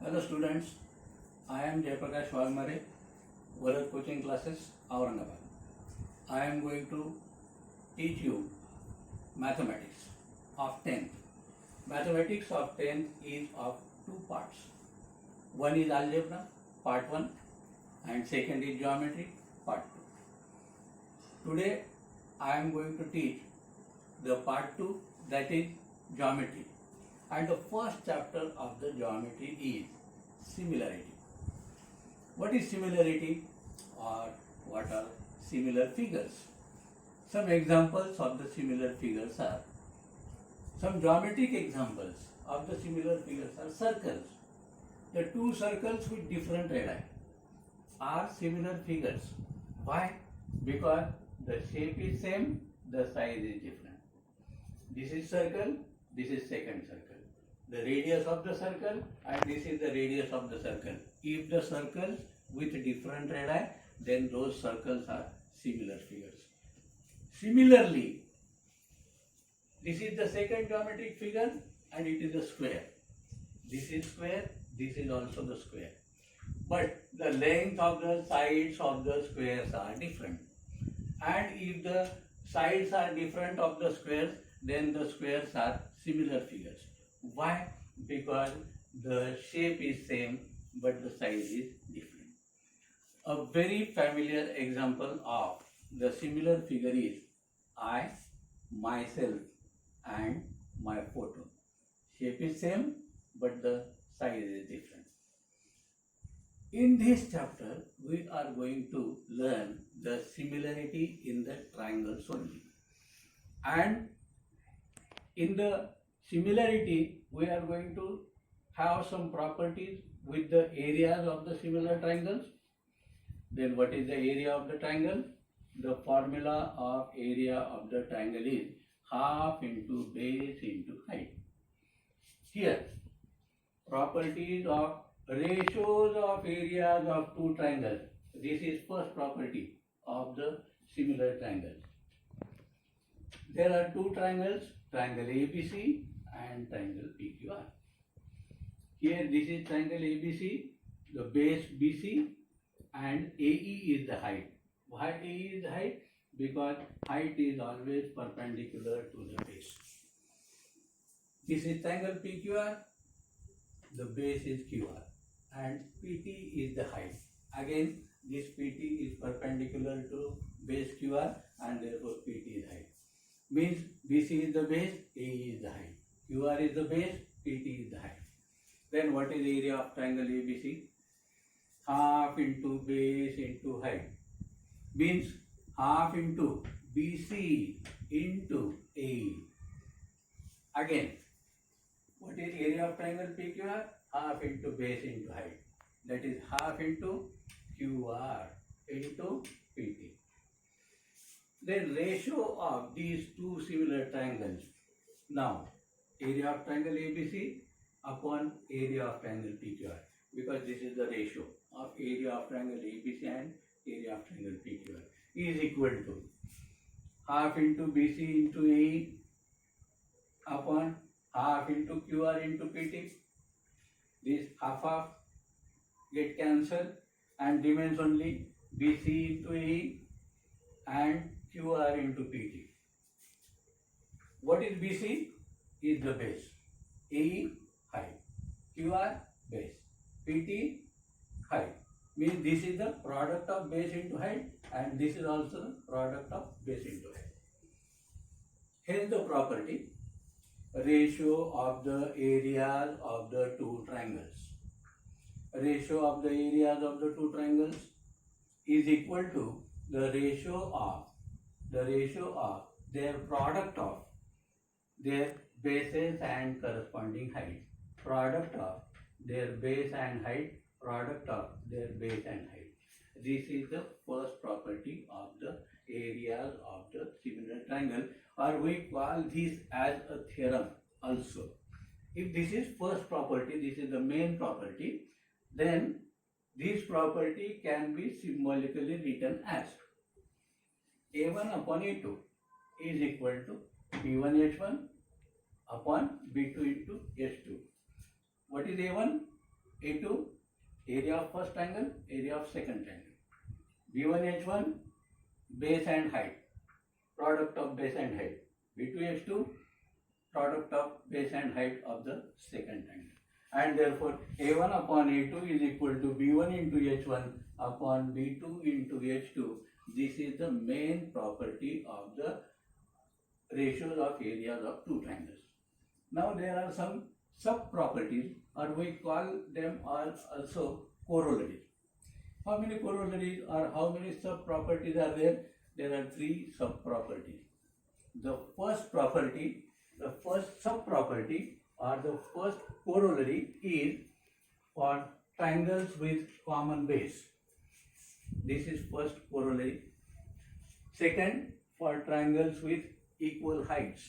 Hello students, I am Jayaprakash Wagmare, Bharat Coaching Classes, Aurangabad. I am going to teach you mathematics of 10th. Mathematics of 10th is of two parts. One is algebra, part 1, and second is geometry, part 2. Today I am going to teach the part 2, that is geometry. And the first chapter of the geometry is similarity. What is similarity, or what are similar figures? Some examples of the similar figures are, some geometric examples of the similar figures are circles. The two circles with different radii are similar figures. Why? Because the shape is same, the size is different. This is circle, this is second circle. The radius of the circle, and this is the radius of the circle. If the circles with different radii, then those circles are similar figures. Similarly, this is the second geometric figure and it is a square. This is square, this is also the square. But the length of the sides of the squares are different. And if the sides are different of the squares, then the squares are similar figures. Why? Because the shape is same but the size is different. A very familiar example of the similar figure is I, myself and my photo. Shape is same but the size is different. In this chapter, we are going to learn the similarity in the triangles only. And in the similarity, we are going to have some properties with the areas of the similar triangles. Then what is the area of the triangle? The formula of area of the triangle is half into base into height. Here, properties of ratios of areas of two triangles. This is first property of the similar triangles. There are two triangles, triangle ABC and triangle PQR. Here this is triangle ABC, the base BC and AE is the height. Why AE is the height? Because height is always perpendicular to the base. This is triangle PQR, the base is QR and PT is the height. Again, this PT is perpendicular to base QR and therefore PT is height. Means BC is the base, AE is the height. QR is the base, PT is the height. Then what is the area of triangle ABC? Half into base into height. Means half into BC into AE. Again, what is area of triangle PQR? Half into base into height. That is half into QR into PT. Then ratio of these two similar triangles. Now, area of triangle ABC upon area of triangle PQR, because this is the ratio of area of triangle ABC and area of triangle PQR is equal to half into BC into AE upon half into QR into PT. This half get cancelled and remains only BC into AE and QR into PT. What is BC? Is the base. AE height. QR base. PT height. Means this is the product of base into height and this is also the product of base into height. Hence the property ratio of the areas of the two triangles. Ratio of the areas of the two triangles is equal to the ratio of their product of their bases and corresponding height. Product of their base and height, product of their base and height. This is the first property of the areas of the similar triangle, or we call this as a theorem also. If this is first property, this is the main property, then this property can be symbolically written as A1 upon A2 is equal to B1 H1 upon B2 into H2. What is A1? A2, area of first triangle, area of second triangle. B1 H1, base and height, product of base and height. B2 H2, product of base and height of the second triangle. And therefore A1 upon A2 is equal to B1 into H1 upon B2 into H2. This is the main property of the ratios of areas of two triangles. Now there are some sub-properties, or we call them also corollaries. How many corollaries or how many sub-properties are there? There are three sub-properties. The first property, the first sub-property or the first corollary is for triangles with common base. This is first corollary. Second, for triangles with equal heights.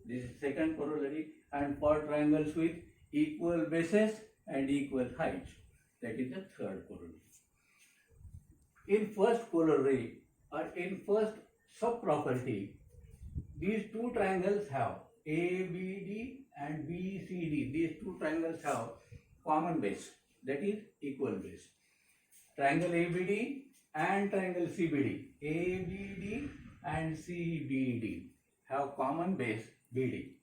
This is second corollary. And for triangles with equal bases and equal heights. That is the third corollary. In first corollary or in first sub-property, these two triangles have ABD and BCD. These two triangles have common base, that is equal base. Triangle ABD and triangle CBD. ABD and CBD have common base BD.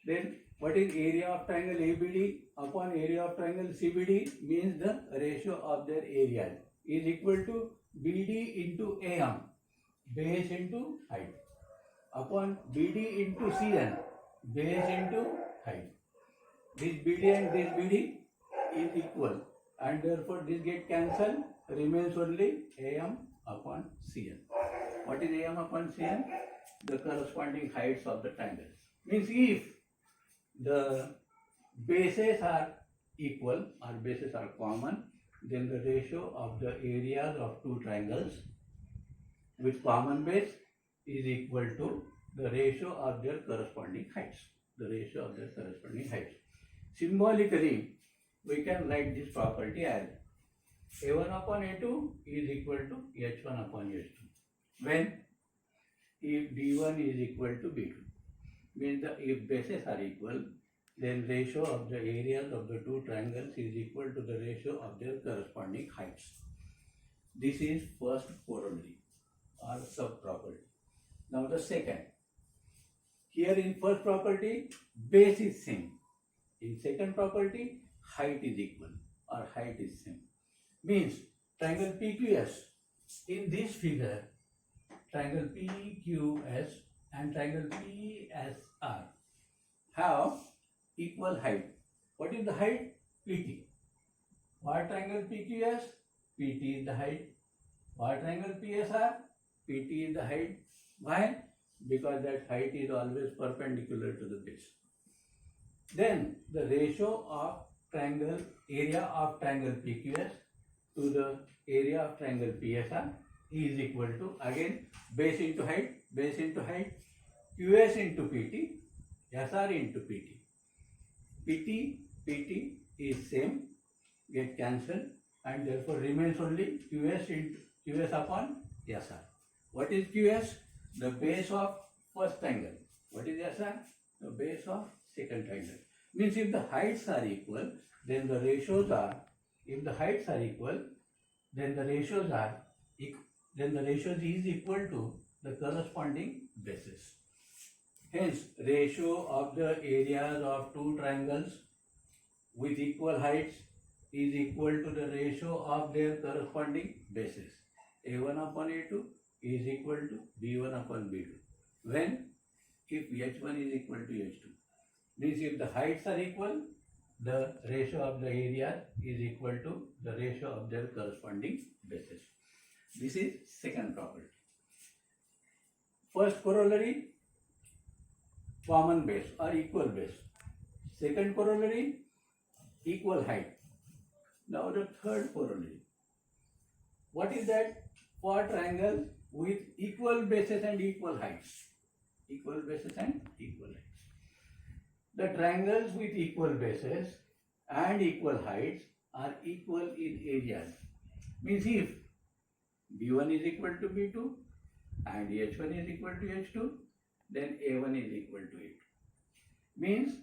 Then what is area of triangle ABD upon area of triangle CBD? Means the ratio of their areas is equal to BD into AM, base into height, upon BD into CN, base into height. This BD and this BD is equal, and therefore this get cancelled, remains only AM upon CN. What is AM upon CN? The corresponding heights of the triangles. Means if the bases are equal or bases are common, then the ratio of the areas of two triangles with common base is equal to the ratio of their corresponding heights. Symbolically, we can write this property as A1 upon A2 is equal to H1 upon H2. When? If B1 is equal to B2. Means if bases are equal, then ratio of the areas of the two triangles is equal to the ratio of their corresponding heights. This is first corollary or sub-property. Now the second. Here in first property, base is same. In second property, height is equal or height is same. Means triangle PQS, in this figure, triangle PQS and triangle PSR have equal height. What is the height? PT. For triangle PQS, PT is the height. For triangle PSR, PT is the height. Why? Because that height is always perpendicular to the base. Then the ratio of triangle, area of triangle PQS to the area of triangle PSR is equal to, again, base into height, QS into PT, SR into PT. PT is same, get cancelled, and therefore remains only QS upon SR. What is QS? The base of first triangle. What is SR? The base of second triangle. Means if the heights are equal, then the ratios are, if the heights are equal, then the ratios is equal to the corresponding bases. Hence, ratio of the areas of two triangles with equal heights is equal to the ratio of their corresponding bases. A1 upon A2 is equal to B1 upon B2. When? If H1 is equal to H2. Means if the heights are equal, the ratio of the areas is equal to the ratio of their corresponding bases. This is second property. First corollary, common base or equal base. Second corollary, equal height. Now the third corollary. What is that? For triangles with equal bases and equal heights. Equal bases and equal heights. The triangles with equal bases and equal heights are equal in areas. Means if B1 is equal to B2 and H1 is equal to H2, then A1 is equal to A2. Means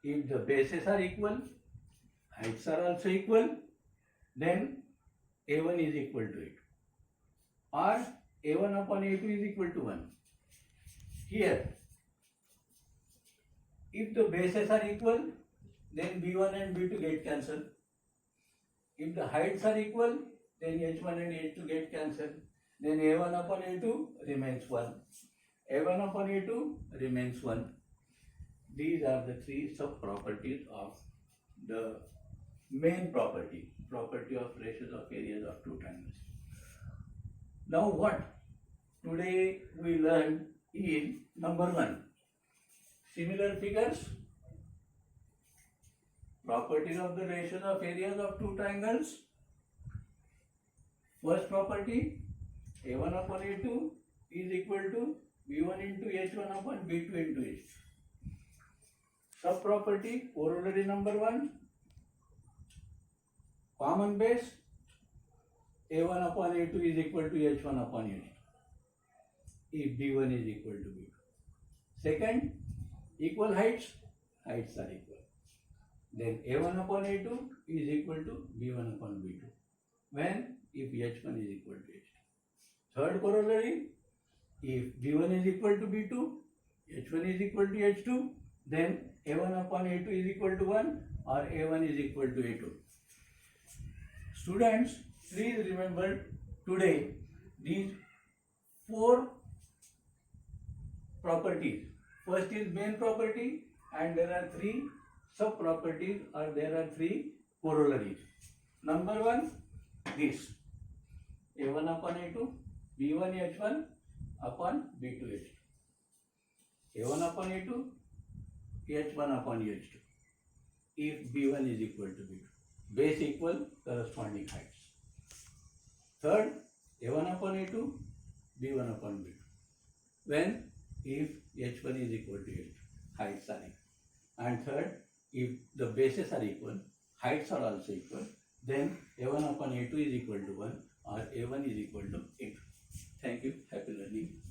if the bases are equal, heights are also equal, then A1 is equal to A2. Or A1 upon A2 is equal to 1. Here, if the bases are equal, then B1 and B2 get cancelled. If the heights are equal, then H1 and H2 get cancelled. Then A1 upon A2 remains 1. A1 upon A2 remains 1. These are the three sub-properties of the main property of ratios of areas of two triangles. Now what today we learned is number 1, similar figures, properties of the ratios of areas of two triangles. First property, A1 upon A2 is equal to B1 into H1 upon B2 into H2. Sub-property, corollary number 1, common base, A1 upon A2 is equal to H1 upon H2 if B1 is equal to B2. Second, equal heights are equal. Then A1 upon A2 is equal to B1 upon B2 when if H1 is equal to H2. Third corollary, if B1 is equal to B2, H1 is equal to H2, then A1 upon A2 is equal to 1 or A1 is equal to A2. Students, please remember today these 4 properties. First is main property and there are 3 sub-properties or there are 3 corollaries. Number 1, this A1 upon A2, B1 H1 upon B2 H2. A1 upon A2, H1 upon H2. If B1 is equal to B2. Base equal, corresponding heights. Third, A1 upon A2, B1 upon B2. When if H1 is equal to H2, heights are equal. And third, if the bases are equal, heights are also equal, then A1 upon A2 is equal to 1 or A1 is equal to A2. Thank you. Happy learning.